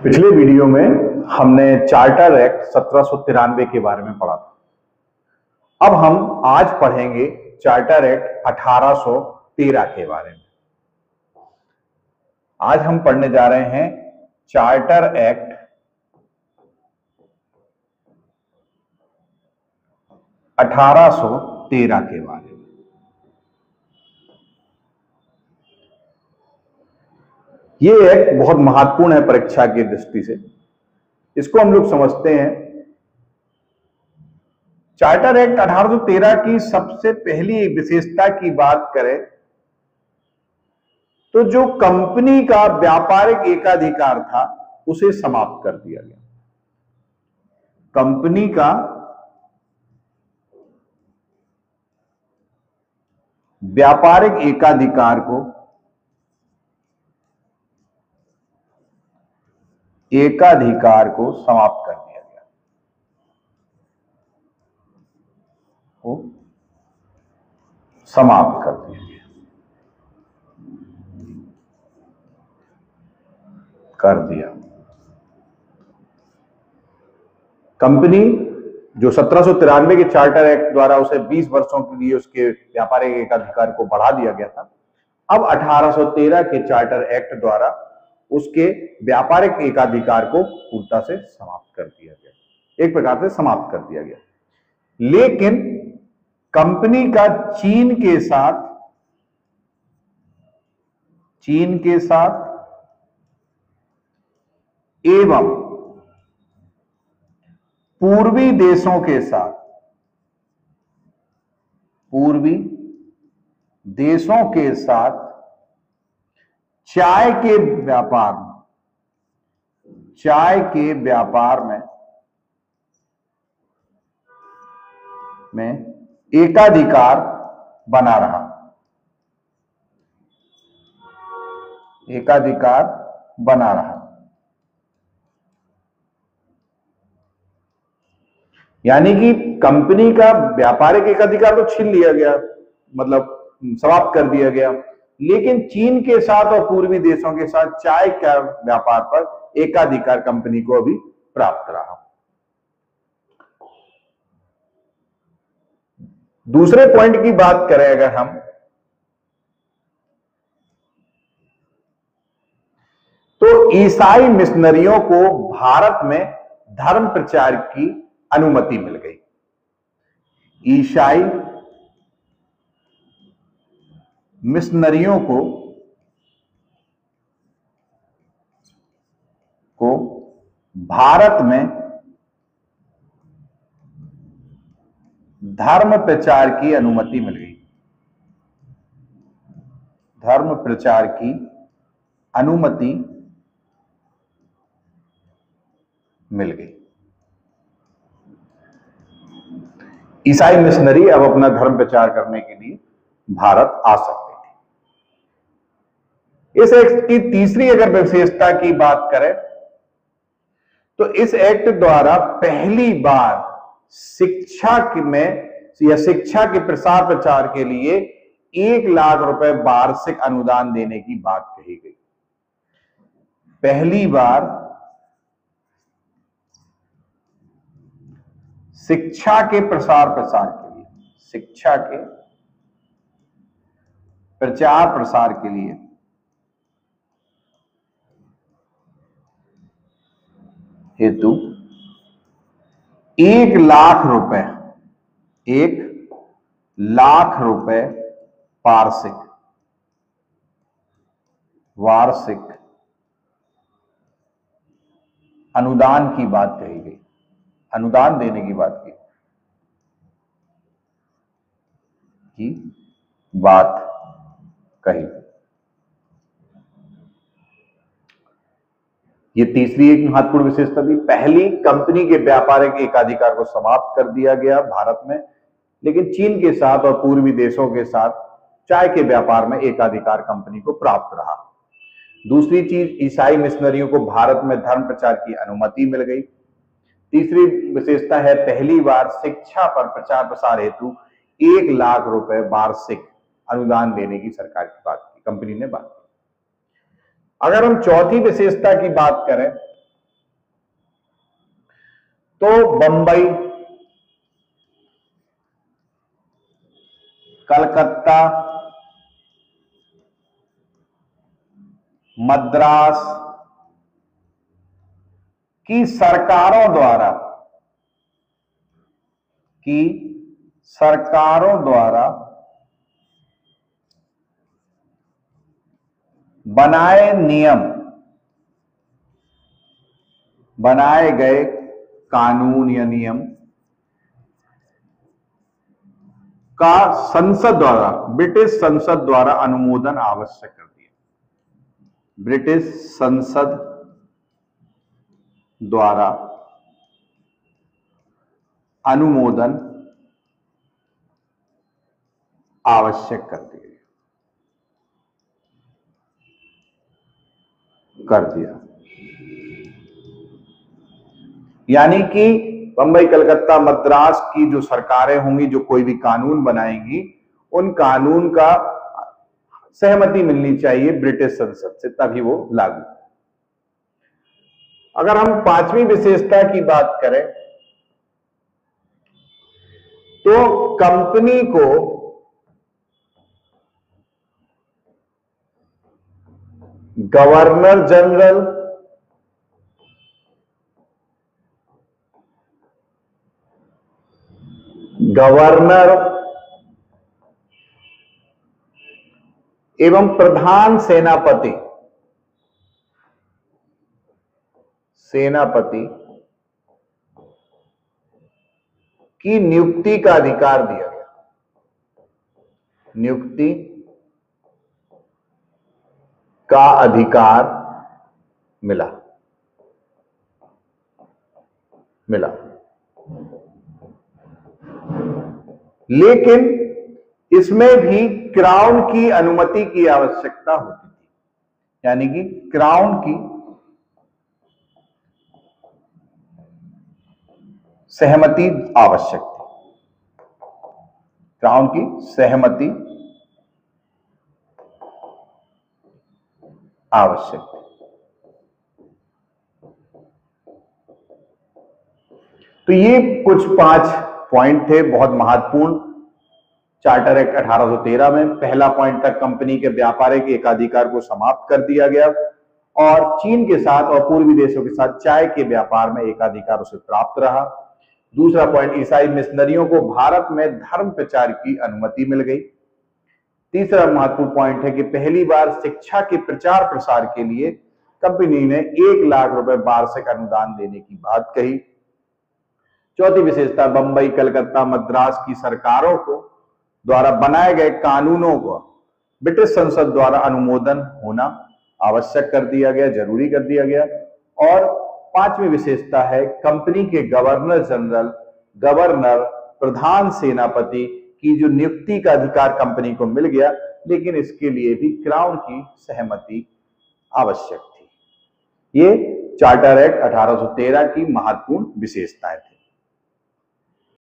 पिछले वीडियो में हमने चार्टर एक्ट 1793 के बारे में पढ़ा था। अब हम आज पढ़ेंगे चार्टर एक्ट 1813 के बारे में। आज हम पढ़ने जा रहे हैं चार्टर एक्ट 1813 के बारे में। ये एक्ट बहुत महत्वपूर्ण है परीक्षा की दृष्टि से। इसको हम लोग समझते हैं। चार्टर एक्ट 1813 की सबसे पहली विशेषता की बात करें तो जो कंपनी का व्यापारिक एकाधिकार था उसे समाप्त कर दिया गया। कंपनी का व्यापारिक एकाधिकार को समाप्त कर दिया गया। समाप्त कर दिया गया कर दिया। कंपनी जो 1793 के चार्टर एक्ट द्वारा उसे 20 वर्षों के लिए उसके व्यापारिक एकाधिकार को बढ़ा दिया गया था, अब 1813 के चार्टर एक्ट द्वारा उसके व्यापारिक एकाधिकार को पूर्णता से समाप्त कर दिया गया। एक प्रकार से समाप्त कर दिया गया। लेकिन कंपनी का चीन के साथ एवं पूर्वी देशों के साथ चाय के व्यापार में एकाधिकार बना रहा। यानी कि कंपनी का व्यापारिक एकाधिकार तो छीन लिया गया, मतलब समाप्त कर दिया गया, लेकिन चीन के साथ और पूर्वी देशों के साथ चाय का व्यापार पर एकाधिकार कंपनी को अभी प्राप्त रहा। दूसरे पॉइंट की बात करें अगर हम, तो ईसाई मिशनरियों को भारत में धर्म प्रचार की अनुमति मिल गई। ईसाई मिशनरियों को भारत में धर्म प्रचार की अनुमति मिल गई। धर्म प्रचार की अनुमति मिल गई। ईसाई मिशनरी अब अपना धर्म प्रचार करने के लिए भारत आ सकते थे। इस एक्ट की तीसरी अगर विशेषता की बात करें तो इस एक्ट द्वारा पहली बार शिक्षा के प्रसार प्रचार के लिए 1 लाख रुपए वार्षिक अनुदान देने की बात कही गई। पहली बार शिक्षा के प्रचार प्रसार के लिए हेतु 1 लाख रुपए वार्षिक अनुदान की बात कही गई। अनुदान देने की बात कही। ये तीसरी एक महत्वपूर्ण विशेषता थी। पहली, कंपनी के व्यापारिक एकाधिकार को समाप्त कर दिया गया भारत में, लेकिन चीन के साथ और पूर्वी देशों के साथ चाय के व्यापार में एकाधिकार कंपनी को प्राप्त रहा। दूसरी चीज, ईसाई मिशनरियों को भारत में धर्म प्रचार की अनुमति मिल गई। तीसरी विशेषता है, पहली बार शिक्षा पर प्रचार प्रसार हेतु 1 लाख रुपए वार्षिक अनुदान देने की सरकार की कंपनी ने बात की। अगर हम चौथी विशेषता की बात करें तो बंबई, कलकत्ता, मद्रास की सरकारों द्वारा बनाए गए कानून या नियम का ब्रिटिश संसद द्वारा अनुमोदन आवश्यक कर दिया। ब्रिटिश संसद द्वारा अनुमोदन आवश्यक कर दिया। यानी कि बंबई, कलकत्ता, मद्रास की जो सरकारें होंगी, जो कोई भी कानून बनाएंगी, उन कानून का सहमति मिलनी चाहिए ब्रिटिश संसद से, तभी वो लागू। अगर हम पांचवी विशेषता की बात करें तो कंपनी को गवर्नर जनरल, एवं प्रधान सेनापति की नियुक्ति का अधिकार दिया गया। नियुक्ति का अधिकार मिला। लेकिन इसमें भी क्राउन की अनुमति की आवश्यकता होती थी। यानी कि क्राउन की सहमति आवश्यक थी। क्राउन की सहमति आवश्यक थी। तो ये कुछ 5 पॉइंट थे, बहुत महत्वपूर्ण। चार्टर एक्ट 1813 में पहला पॉइंट था, कंपनी के व्यापारिक एकाधिकार को समाप्त कर दिया गया और चीन के साथ और पूर्वी देशों के साथ चाय के व्यापार में एकाधिकार उसे प्राप्त रहा। दूसरा पॉइंट, ईसाई मिशनरियों को भारत में धर्म प्रचार की अनुमति मिल गई। तीसरा महत्वपूर्ण पॉइंट है कि पहली बार शिक्षा के प्रचार प्रसार के लिए कंपनी ने 1 लाख रुपए वार्षिक अनुदान देने की बात कही। चौथी विशेषता, बंबई, कलकत्ता, मद्रास की सरकारों को द्वारा बनाए गए कानूनों को ब्रिटिश संसद द्वारा अनुमोदन होना आवश्यक कर दिया गया, जरूरी कर दिया गया। और पांचवी विशेषता है, कंपनी के गवर्नर जनरल, गवर्नर, प्रधान सेनापति की जो नियुक्ति का अधिकार कंपनी को मिल गया, लेकिन इसके लिए भी क्राउन की सहमति आवश्यक थी। ये चार्टर एक्ट 1813 की महत्वपूर्ण विशेषताएं थी।